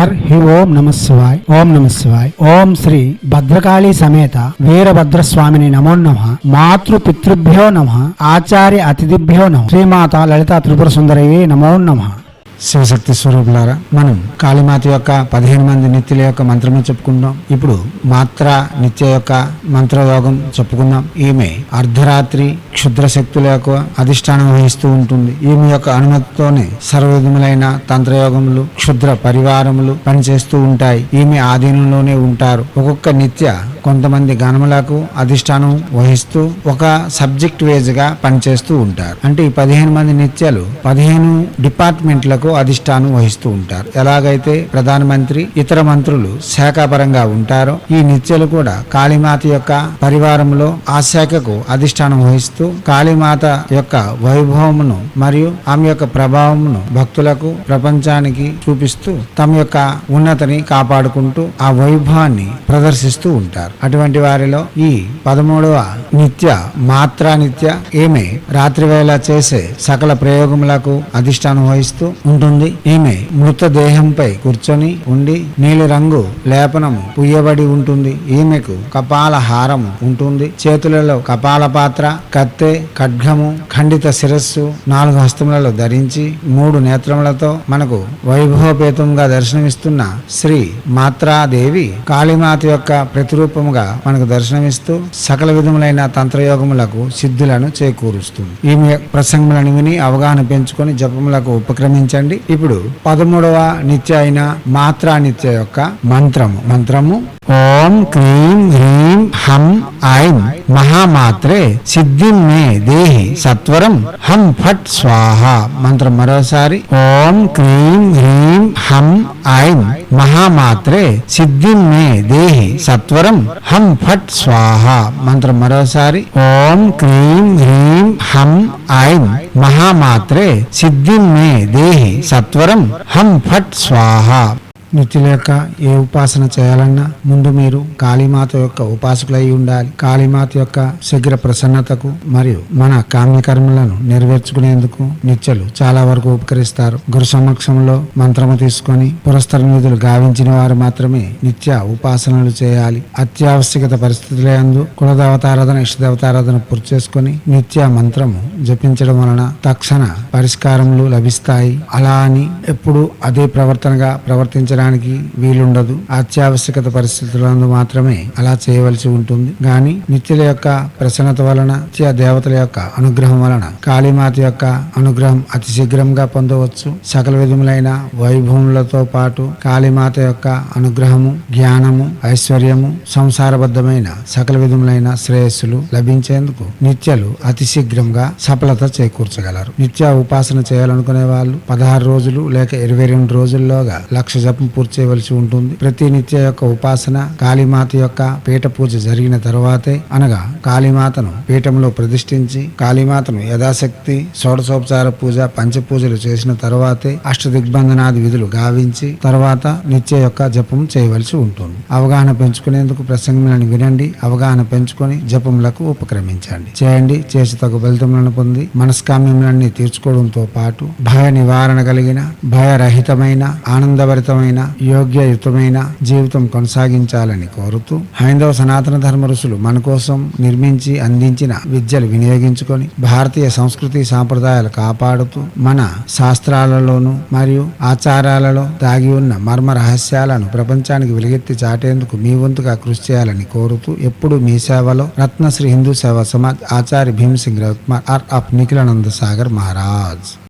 హి ఓం నమ శివాయ్. ఓం నమ శివాయ్. ఓం శ్రీ భద్రకాళీ సమేత వీరభద్రస్వామిని నమో నమః. మాతృ పితృభ్యో నమః. ఆచార్య అతిథిభ్యో నమః. శ్రీమాత లలితా త్రిపుర సుందరయే నమో నమః. శివశక్తి స్వరూపులారా, మనం కాళీమాత యొక్క 15 మంది నిత్యుల యొక్క మంత్రము చెప్పుకుందాం. ఇప్పుడు మాత్ర నిత్య యొక్క మంత్రయోగం చెప్పుకుందాం. ఈమె అర్ధరాత్రి క్షుద్ర శక్తుల యొక్క అధిష్టానం వహిస్తూ ఉంటుంది. ఈమె యొక్క అనుమతితోనే సర్వవిధములైన తంత్రయోగములు, క్షుద్ర పరివారములు పనిచేస్తూ ఉంటాయి. ఈమె ఆధీనంలోనే ఉంటారు. ఒక్కొక్క నిత్య కొంతమంది గణములకు అధిష్టానం వహిస్తూ ఒక సబ్జెక్ట్ వేజ్ గా పనిచేస్తూ ఉంటారు. అంటే ఈ 15 మంది నిత్యాలు 15 డిపార్ట్మెంట్లకు అధిష్టానం వహిస్తూ ఉంటారు. ఎలాగైతే ప్రధానమంత్రి ఇతర మంత్రులు శాఖాపరంగా ఉంటారో, ఈ నిత్యలు కూడా కాళీమాత యొక్క పరివారంలో ఆ శాఖకు అధిష్టానం వహిస్తూ కాళీమాత యొక్క వైభవమును మరియు ఆమె యొక్క ప్రభావమును భక్తులకు, ప్రపంచానికి చూపిస్తూ తమ యొక్క ఉన్నతిని కాపాడుకుంటూ ఆ వైభవాన్ని ప్రదర్శిస్తూ ఉంటారు. అటువంటి వారిలో ఈ 13వ నిత్య మాత్రా నిత్య, ఈమె రాత్రి వేళ చేసే సకల ప్రయోగములకు అధిష్టానం వహిస్తూ ఉంటుంది. ఈమె మృతదేహంపై కూర్చొని ఉండి నీలి రంగు లేపనము పుయ్యబడి ఉంటుంది. ఈమెకు కపాల హారము ఉంటుంది. చేతులలో కపాల పాత్ర, కత్తె, ఖడ్గము, ఖండిత శిరస్సు 4 హస్తములలో ధరించి 3 నేత్రములతో మనకు వైభవపేతంగా దర్శనమిస్తున్న శ్రీ మాత్రాదేవి కాళీమాత యొక్క ప్రతిరూపముగా మనకు దర్శనమిస్తూ సకల విధములైన తంత్రయోగములకు సిద్ధులను చేకూరుస్తుంది. ఈమె ప్రసంగములను విని అవగాహన పెంచుకొని జపములకు ఉపక్రమించండి. ఇప్పుడు 13వ నిత్య అయిన మాత్రా నిత్య యొక్క మంత్రము ఓం క్రీం హ్రీం హం ఐం మహామాత్రే సిద్ధిం మే దేహి సత్వరం హం ఫట్ స్వాహ. మంత్రం మరోసారి ఓం క్రీం హ్రీం హం ఐం మహామాత్రే సిద్ధిం మే దేహి సత్వరం హం ఫట్ స్వాహ. మంత్రం మరోసారి ఓం క్రీం హ్రీం హం ఐం మహామాత్రే సిద్ధిం మే దేహి సత్వరం హం ఫట్ స్వాహ. నిత్యుల యొక్క ఏ ఉపాసన చేయాలన్నా ముందు మీరు కాళీమాత యొక్క ఉపాసకులై ఉండాలి. కాళీమాత యొక్క శీఘ్ర ప్రసన్నతకు మరియు మన కామ్యకర్మలను నెరవేర్చుకునేందుకు నిత్యులు చాలా వరకు ఉపకరిస్తారు. గురు సమక్షంలో మంత్రము తీసుకొని పురస్కార నిధులు గావించిన వారు మాత్రమే నిత్య ఉపాసనలు చేయాలి. అత్యావశ్యకత పరిస్థితులందు కులదేవతారాధన, ఇష్టదేవతారాధన పూర్తి చేసుకుని నిత్య మంత్రము జపించడం వలన తక్షణ పరిష్కారములు లభిస్తాయి. అలా అని ఎప్పుడు అదే ప్రవర్తనగా ప్రవర్తించడానికి వీలుండదు. అత్యావశ్యకత పరిస్థితులందు మాత్రమే అలా చేయవలసి ఉంటుంది. గాని నిత్యుల యొక్క ప్రసన్నత వలన, నిత్య దేవతల యొక్క అనుగ్రహం వలన కాళీమాత యొక్క అనుగ్రహం అతి శీఘ్రంగా పొందవచ్చు. సకల విధములైన వైభవములతో పాటు కాళీమాత యొక్క అనుగ్రహము, జ్ఞానము, ఐశ్వర్యము, సంసారబద్ధమైన సకల విధములైన శ్రేయస్సులు లభించేందుకు నిత్యలు అతి శీఘ్రంగా సఫలత చేకూర్చగలరు. నిత్య ఉపాసన చేయాలనుకునే వాళ్ళు 16 రోజులు లేక 22 రోజుల్లోగా 1,00,000 జపం పూర్తి చేయవలసి ఉంటుంది. ప్రతి నిత్య యొక్క ఉపాసన కాళీమాత యొక్క పీఠ పూజ జరిగిన తరువాతే, అనగా కాళీమాతను పీఠంలో ప్రతిష్ఠించి కాళీమాతను యథాశక్తి షోడశోపచార పూజ, పంచపూజలు చేసిన తరువాతే అష్టదిగ్బంధనాది విధులు గావించి తర్వాత నిత్య యొక్క జపం చేయవలసి ఉంటుంది. అవగాహన పెంచుకునేందుకు ప్రసంగములను వినండి. అవగాహన పెంచుకొని జపములకు ఉపక్రమించండి. చేయండి. చేసి తగు ఫలితములను పొంది మనస్కామ్యములన్నీ తీర్చుకోవడంతో పాటు భయ నివారణ కలిగిన, భయరహితమైన, ఆనందభరితమైన, యోగ్యయుతమైన జీవితం కొనసాగించాలని కోరుతూ హైందవ సనాతన ధర్మ ఋషులు మన కోసం నిర్మించి అందించిన విద్యలు వినియోగించుకొని భారతీయ సంస్కృతి సాంప్రదాయాలు కాపాడుతూ మన శాస్త్రాలలోను మరియు ఆచారాలలో దాగి ఉన్న మర్మ రహస్యాలను ప్రపంచానికి వెలుగెత్తి చాటేందుకు మీ వంతుగా కృషి చేయాలని కోరుతూ ఎప్పుడు మీ సేవలో రత్నశ్రీ హిందూ సేవా సమాజ్ ఆచార్య భీమ్ సింగ్ రవికుమార్ ఆఫ్ నిఖిలానంద సాగర్ మహారాజ్.